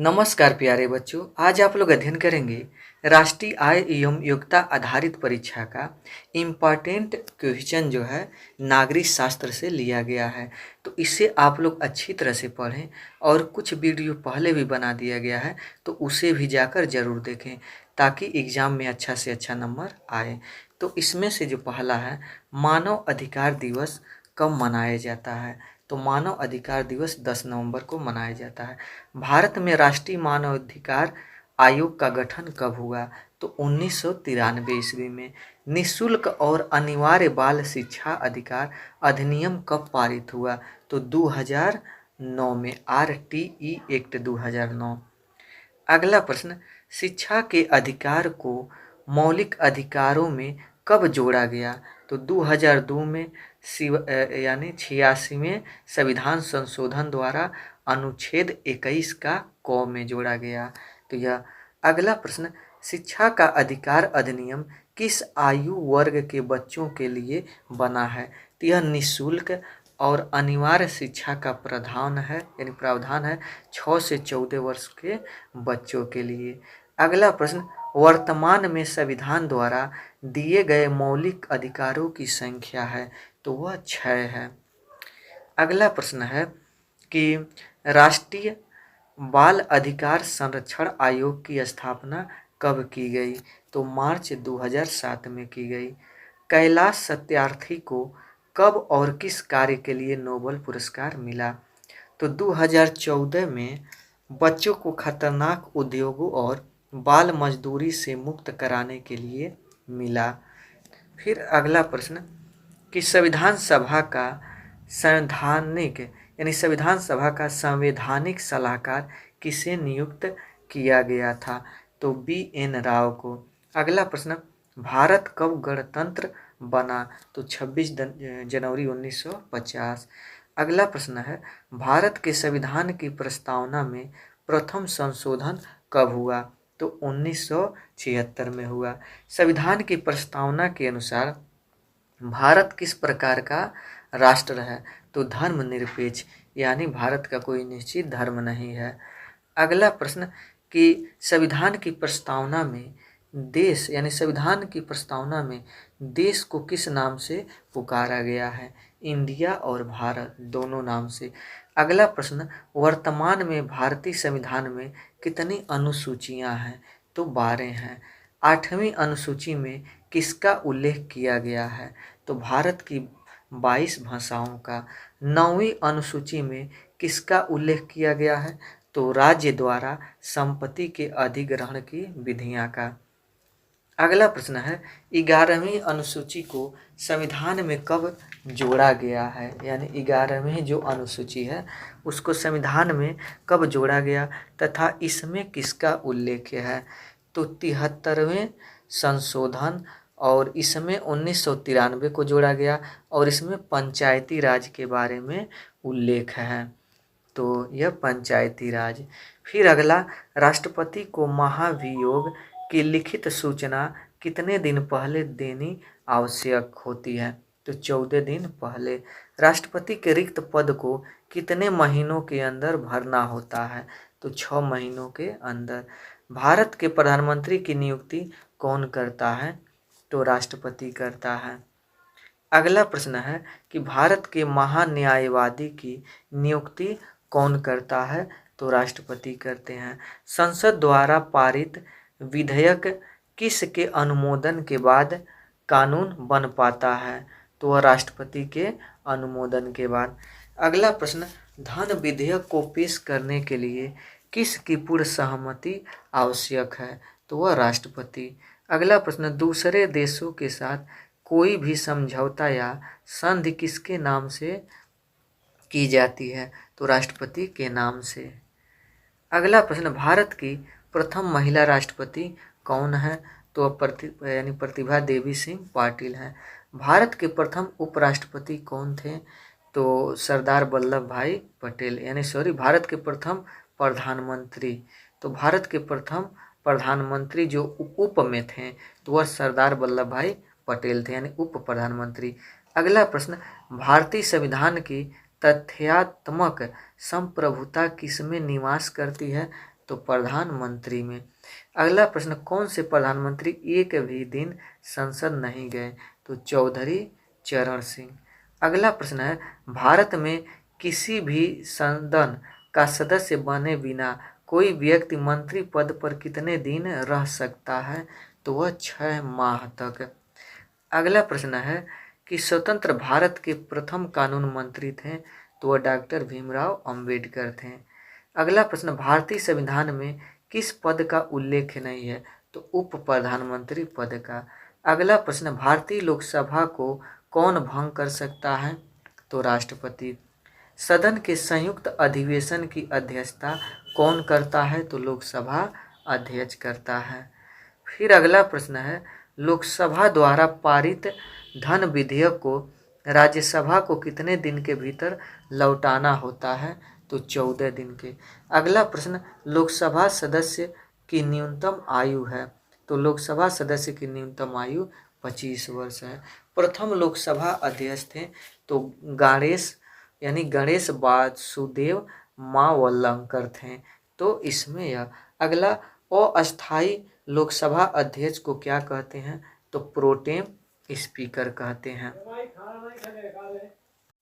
नमस्कार प्यारे बच्चों, आज आप लोग अध्ययन करेंगे राष्ट्रीय आय एवं योग्यता आधारित परीक्षा का इम्पॉर्टेंट क्वेश्चन जो है नागरिक शास्त्र से लिया गया है। तो इसे आप लोग अच्छी तरह से पढ़ें और कुछ वीडियो पहले भी बना दिया गया है तो उसे भी जाकर ज़रूर देखें ताकि एग्ज़ाम में अच्छा से अच्छा नंबर आए। तो इसमें से जो पहला है, मानव अधिकार दिवस कब मनाया जाता है? तो मानव अधिकार दिवस 10 नवंबर को मनाया जाता है। भारत में राष्ट्रीय मानव अधिकार आयोग का गठन कब हुआ? तो 1993 ईस्वी में। निःशुल्क और अनिवार्य बाल शिक्षा अधिकार अधिनियम कब पारित हुआ? तो 2009 में, RTE एक्ट 2009। अगला प्रश्न, शिक्षा के अधिकार को मौलिक अधिकारों में कब जोड़ा गया? तो 2002 में यानी 86वें संविधान संशोधन द्वारा अनुच्छेद 21 का क में जोड़ा गया। तो यह अगला प्रश्न, शिक्षा का अधिकार अधिनियम किस आयु वर्ग के बच्चों के लिए बना है? तो यह निःशुल्क और अनिवार्य शिक्षा का प्रावधान है 6 से 14 वर्ष के बच्चों के लिए। अगला प्रश्न, वर्तमान में संविधान द्वारा दिए गए मौलिक अधिकारों की संख्या है? तो वह 6 है। अगला प्रश्न है कि राष्ट्रीय बाल अधिकार संरक्षण आयोग की स्थापना कब की गई? तो मार्च 2007 में की गई। कैलाश सत्यार्थी को कब और किस कार्य के लिए नोबेल पुरस्कार मिला? तो 2014 में बच्चों को खतरनाक उद्योगों और बाल मजदूरी से मुक्त कराने के लिए मिला। फिर अगला प्रश्न कि संविधान सभा का संवैधानिक सलाहकार किसे नियुक्त किया गया था? तो BN राव को। अगला प्रश्न, भारत कब गणतंत्र बना? तो 26 जनवरी 1950। अगला प्रश्न है, भारत के संविधान की प्रस्तावना में प्रथम संशोधन कब हुआ? तो 1976 में हुआ। संविधान की प्रस्तावना के अनुसार भारत किस प्रकार का राष्ट्र है? तो धर्मनिरपेक्ष, यानी भारत का कोई निश्चित धर्म नहीं है। अगला प्रश्न कि संविधान की प्रस्तावना में देश को किस नाम से पुकारा गया है? इंडिया और भारत दोनों नाम से। अगला प्रश्न, वर्तमान में भारतीय संविधान में कितनी अनुसूचियां हैं? तो 12 हैं। 8वीं अनुसूची में किसका उल्लेख किया गया है? तो भारत की 22 भाषाओं का। 9वीं अनुसूची में किसका उल्लेख किया गया है? तो राज्य द्वारा संपत्ति के अधिग्रहण की विधियां का। अगला प्रश्न है, 11वीं अनुसूची को संविधान में कब जोड़ा गया है? यानी 11वीं जो अनुसूची है उसको संविधान में कब जोड़ा गया तथा इसमें किसका उल्लेख है? तो 73वें संशोधन, और इसमें 1993 को जोड़ा गया और इसमें पंचायती राज के बारे में उल्लेख है। तो यह पंचायती राज। फिर अगला, राष्ट्रपति को महाभियोग की लिखित सूचना कितने दिन पहले देनी आवश्यक होती है? तो 14 दिन पहले। राष्ट्रपति के रिक्त पद को कितने महीनों के अंदर भरना होता है? तो 6 महीनों के अंदर। भारत के प्रधानमंत्री की नियुक्ति कौन करता है? तो राष्ट्रपति करता है। अगला प्रश्न है कि भारत के महान्यायवादी की नियुक्ति कौन करता है? तो राष्ट्रपति करते हैं। संसद द्वारा पारित विधेयक किसके अनुमोदन के बाद कानून बन पाता है? तो वह राष्ट्रपति के अनुमोदन के बाद। अगला प्रश्न, धन विधेयक को पेश करने के लिए किसकी पूर्ण सहमति आवश्यक है? तो वह राष्ट्रपति। अगला प्रश्न, दूसरे देशों के साथ कोई भी समझौता या संधि किसके नाम से की जाती है? तो राष्ट्रपति के नाम से। अगला प्रश्न, भारत की प्रथम महिला राष्ट्रपति कौन है? तो प्रतिभा देवी सिंह पाटिल हैं। भारत के प्रथम उपराष्ट्रपति कौन थे? तो सरदार वल्लभ भाई पटेल, भारत के प्रथम प्रधानमंत्री। तो भारत के प्रथम प्रधानमंत्री जो उप में थे तो वह सरदार वल्लभ भाई पटेल थे, यानी उप प्रधानमंत्री। अगला प्रश्न, भारतीय संविधान की तथ्यात्मक संप्रभुता किसमें निवास करती है? तो प्रधानमंत्री में। अगला प्रश्न, कौन से प्रधानमंत्री एक भी दिन संसद नहीं गए? तो चौधरी चरण सिंह। अगला प्रश्न है, भारत में किसी भी सदन का सदस्य बने बिना कोई व्यक्ति मंत्री पद पर कितने दिन रह सकता है? तो वह 6 माह तक। अगला प्रश्न है कि स्वतंत्र भारत के प्रथम कानून मंत्री थे? तो वह डॉक्टर भीमराव अंबेडकर थे। अगला प्रश्न, भारतीय संविधान में किस पद का उल्लेख नहीं है? तो उप प्रधानमंत्री पद का। अगला प्रश्न, भारतीय लोकसभा को कौन भंग कर सकता है? तो राष्ट्रपति। सदन के संयुक्त अधिवेशन की अध्यक्षता कौन करता है? तो लोकसभा अध्यक्ष करता है। फिर अगला प्रश्न है, लोकसभा द्वारा पारित धन विधेयक को राज्यसभा को कितने दिन के भीतर लौटाना होता है? तो 14 दिन के। अगला प्रश्न, लोकसभा सदस्य की न्यूनतम आयु है? तो लोकसभा सदस्य की न्यूनतम आयु 25 वर्ष है। प्रथम लोकसभा अध्यक्ष थे तो गणेश वासुदेव मावलंकर थे। तो इसमें यह। अगला, अस्थायी लोकसभा अध्यक्ष को क्या कहते हैं? तो प्रोटेम स्पीकर कहते हैं।